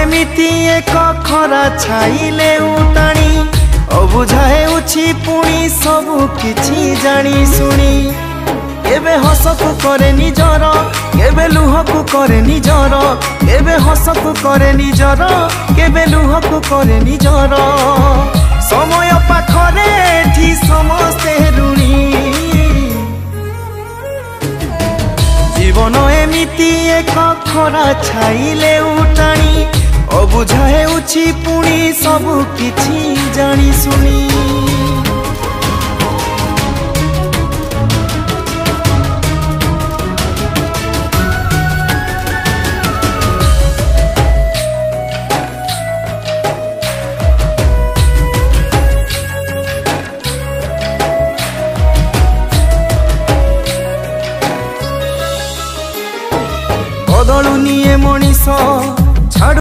एमिति एक खरा छाइले उताणी अबुझा हेउछि पुणी सबु किछि जानी सुनी केबे हसकु करे निजर केबे लुहकु करे निजर केबे हसकु करे निजर केबे लुहकु करे निजर समय पाखरे एठी समस्ते ऋणी जीवन एमिति एक खरा छाइले उताणी अबुझा हेउछि पुणी सबु किछि जानी सुनी।